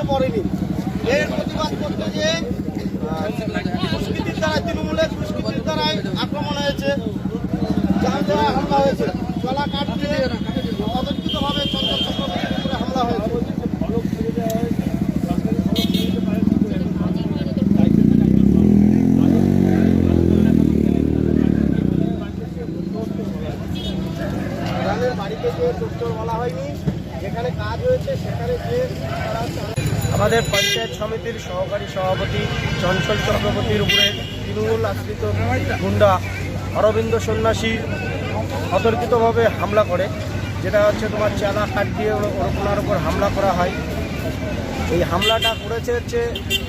পড়েনি। এর প্রতিবাদ করতে যে দুষ্কৃতির দ্বারা, তৃণমূলের দুষ্কৃতির দ্বারাই আক্রমণ হয়েছে, যার দ্বারা হামলা হয়েছে। গলা কাটতে অতর্কিতভাবে চঞ্চল চক্রবর্তীর উপরে হামলা হয়েছে। গ্রামের বাড়িতে যে চোর বলা হয়নি, যেখানে কাজ হয়েছে সেখানে যে আমাদের পঞ্চায়েত সমিতির সহকারী সভাপতি চঞ্চল চক্রবর্তীর উপরে তৃণমূল আশ্রিত গুন্ডা অরবিন্দ সন্ন্যাসী অতর্কিতভাবে হামলা করে, যেটা হচ্ছে তোমার চালা কাঠ দিয়ে ওনার উপর হামলা করা হয়। এই হামলাটা করেছে হচ্ছে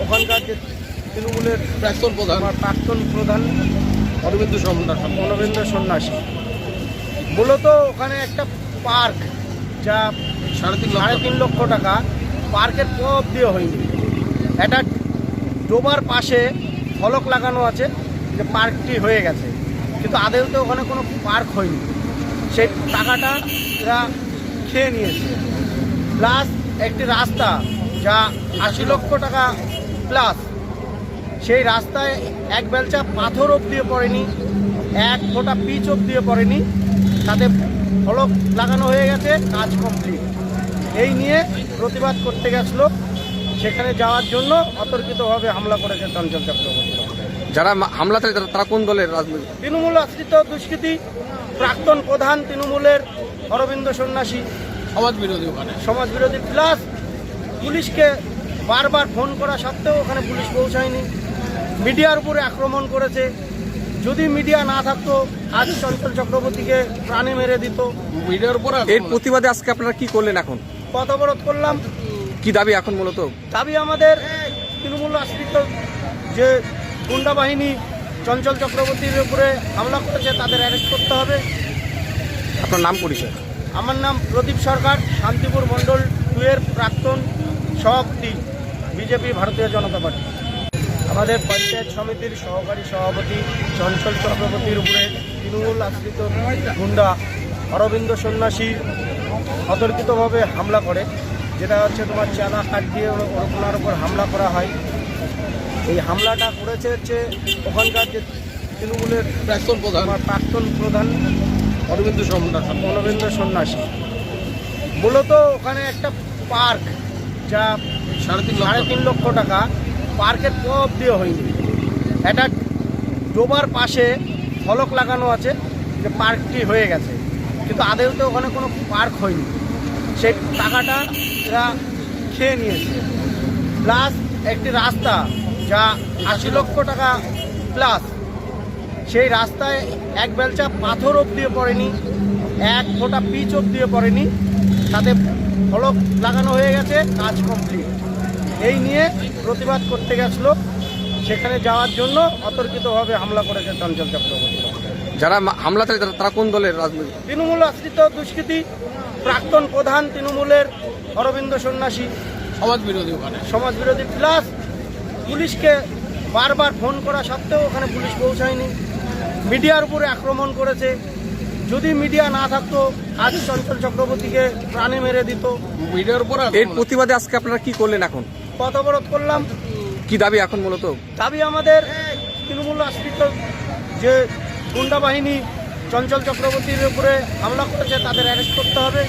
ওখানকার যে তৃণমূলের প্রাক্তন প্রধান অরবিন্দ সন্ন্যাসী। মূলত ওখানে একটা পার্ক, যা 3.5 লক্ষ টাকা, পার্কের পথ দিয়ে হয়নি। একটা ডোবার পাশে ফলক লাগানো আছে যে পার্কটি হয়ে গেছে, কিন্তু আদৌতে ওখানে কোনো পার্ক হয়নি। সেই টাকাটা এরা খেয়ে নিয়েছে। প্লাস একটি রাস্তা যা 80 লক্ষ টাকা প্লাস, সেই রাস্তায় এক বেলচা পাথর অবধিও পড়েনি, এক ফোঁটা পিচ অবধিও পড়েনি, তাতে ফলক লাগানো হয়ে গেছে, কাজ কমপ্লিট। এই নিয়ে প্রতিবাদ করতে গেছিল, সেখানে যাওয়ার জন্য অতর্কিতভাবে হামলা করেছে চঞ্চল চক্রবর্তী। যারা হামলাকারী তারা কোন দলের রাজনীতি? তৃণমূল আশ্রিত দুষ্কৃতী, প্রাক্তন প্রধান তৃণমূলের অরবিন্দ সন্ন্যাসী, সমাজবিরোধী। প্লাস পুলিশকে বারবার ফোন করা সত্ত্বেও ওখানে পুলিশ পৌঁছায়নি। মিডিয়ার উপরে আক্রমণ করেছে। যদি মিডিয়া না থাকতো আজ চঞ্চল চক্রবর্তীকে প্রাণে মেরে দিত। মিডিয়ার উপর এর প্রতিবাদে আজকে আপনারা কি করলেন? এখন পথ অবরোধ করলাম। কি দাবি এখন? মূলত দাবি আমাদের তৃণমূল আশ্রিত যে গুন্ডা বাহিনী চঞ্চল চক্রবর্তীর উপরে হামলা করেছে, তাদের অ্যারেস্ট করতে হবে। আপনার নাম পরিচয়? আমার নাম প্রদীপ সরকার, শান্তিপুর মণ্ডল 2 এর প্রাক্তন সভাপতি, বিজেপি ভারতীয় জনতা পার্টি। আমাদের পঞ্চায়েত সমিতির সহকারী সভাপতি চঞ্চল চক্রবর্তীর উপরে তৃণমূল আশ্রিত গুন্ডা অরবিন্দ সন্ন্যাসী অতর্কিতভাবে হামলা করে, যেটা হচ্ছে তোমার চালা কাঠ দিয়ে ওনার উপর হামলা করা হয়। এই হামলাটা করেছে হচ্ছে ওখানকার যে তৃণমূলের প্রাক্তন প্রধান অরবিন্দ সন্ন্যাসী। মূলত ওখানে একটা পার্ক, যা 3.5 লক্ষ টাকা, পার্কের পথ দিয়ে হয়নি। একটা ডোবার পাশে ফলক লাগানো আছে যে পার্কটি হয়ে গেছে, কিন্তু আদৌতে ওখানে কোনো পার্ক হয়নি। সেই টাকাটা এরা খেয়ে নিয়েছে। প্লাস একটি রাস্তা যা 80 লক্ষ টাকা প্লাস, সেই রাস্তায় এক বেলচা পাথর অবধিও পড়েনি, এক ফোঁটা পিচ অবধিও পড়েনি, তাতে ফলক লাগানো হয়ে গেছে, কাজ কমপ্লিট। এই নিয়ে প্রতিবাদ করতে গেছিল, সেখানে যাওয়ার জন্য অতর্কিতভাবে হামলা করেছে চঞ্চল চক্রবর্তী। যারা হামলাকারী তারা কোন দলের রাজনীতি? তৃণমূল আশ্রিত দুষ্কৃতী, প্রাক্তন প্রধান তৃণমূলের অরবিন্দ সন্ন্যাসী, সমাজবিরোধী। প্লাস পুলিশকে বারবার ফোন করা সত্ত্বেও ওখানে পুলিশ পৌঁছায়নি। মিডিয়ার উপরে আক্রমণ করেছে। যদি মিডিয়া না থাকতো আজ চঞ্চল চক্রবর্তীকে প্রাণে মেরে দিত। মিডিয়ার উপর এর প্রতিবাদে আজকে আপনারা কি করলেন? এখন পথ অবরোধ করলাম। কি দাবি এখন? মূলত দাবি আমাদের তৃণমূল আশ্রিত যে গুন্ডা বাহিনী চঞ্চল চক্রবর্তীর উপরে হামলা করেছে, তাদের অ্যারেস্ট করতে হবে।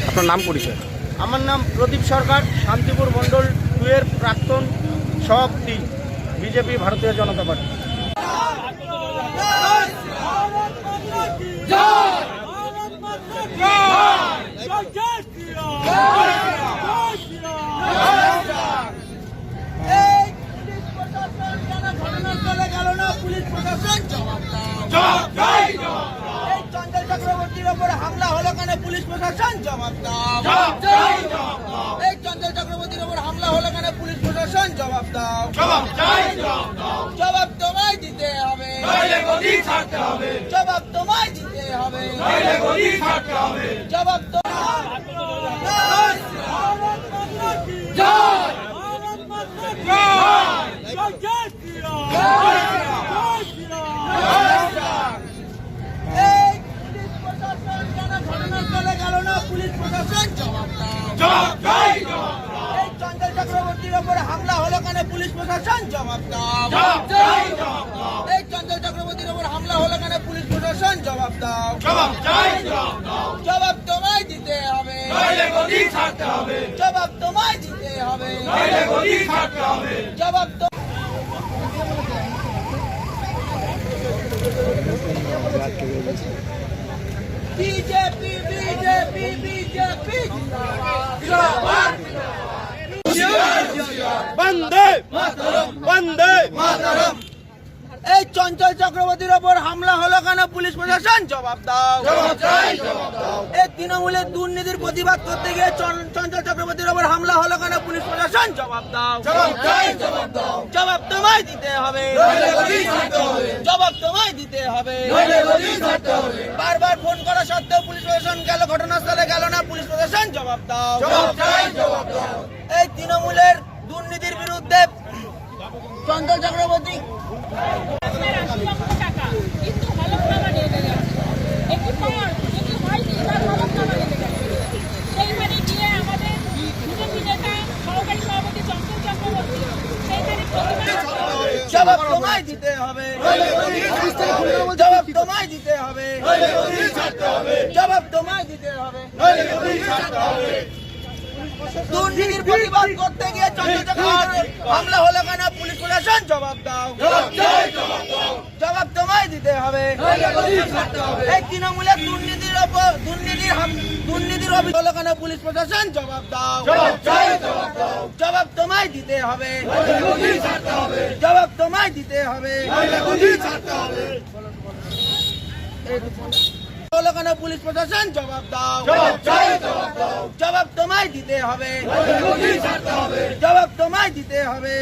আপনার নাম পরিচয়? আমার নাম প্রদীপ সরকার, শান্তিপুর মণ্ডল 2 এর প্রাক্তন সভাপতি, বিজেপি ভারতীয় জনতা পার্টি। চঞ্চল চক্রবর্তীর ওপর হামলা হলো কেন? পুলিশ প্রশাসন জবাব দাও। এই চঞ্চল চক্রবর্তীর ওপর হামলা হলো কেন? পুলিশ প্রশাসন জবাব দাও। জবাব তোমায় দিতে হবে। জবাব তোমায় দিতে হবে। জবাব পুলিশ প্রশাসন জবাব দাও। কেন পুলিশ প্রশাসন জবাব দাও এই চঞ্চল চক্রবর্তীর ওপর হামলা হলো কেন পুলিশ প্রশাসন জবাব দাও জবাব তোমায় দিতে হবে জবাব তোমায় দিতে হবে জবাব তো বিজেপি বিজেপি বিজেপি বন্দে বন্দে এই চঞ্চল চক্রবর্তীর ওপর হামলা হলো কেন পুলিশ প্রশাসন জবাব দাও এই তৃণমূলের দুর্নীতির প্রতিবাদ করতে গিয়ে চঞ্চল চক্রবর্তীর ওপর হামলা হলো কেন পুলিশ প্রশাসন জবাব দাও জবাব তোমায় দিতে হবে জবাব তোমায় দিতে হবে বারবার ফোন করা সত্ত্বেও পুলিশ প্রশাসন গেল ঘটনাস্থলে গেল না পুলিশ প্রশাসন জবাব দাও এই তৃণমূলের দুর্নীতির বিরুদ্ধে চঞ্চল চক্রবর্তী কিন্তু হলফনামা নিয়ে গেছে একটু পর যদি হয় এবার হলফনামা নিয়ে গেছে সেইখানে গিয়ে আমাদের বিজেপি নেতা সহকারী সভাপতি চঞ্চল চক্রবর্তী সেইখানে জবাব তোমায় দিতে হবে জবাব তোমায় দিতে হবে জবাব তোমায় দিতে হবে দুর্নীতির প্রতিবাদ করতে গিয়ে চঞ্চল চক্রবর্তী হামলা হলো কেন পুলিশ প্রশাসন জবাব দাও জবাব তোমায় দিতে হবে এই তৃণমূলের দুর্নীতির অভিযোগ হলো কেন পুলিশ প্রশাসন জবাব দাও জবাব তোমায় দিতে হবে জবাব তোমায় দিতে হবে হলো কেন পুলিশ প্রশাসন জবাব দাও জবাব তোমায় দিতে হবে জবাব তোমায় দিতে হবে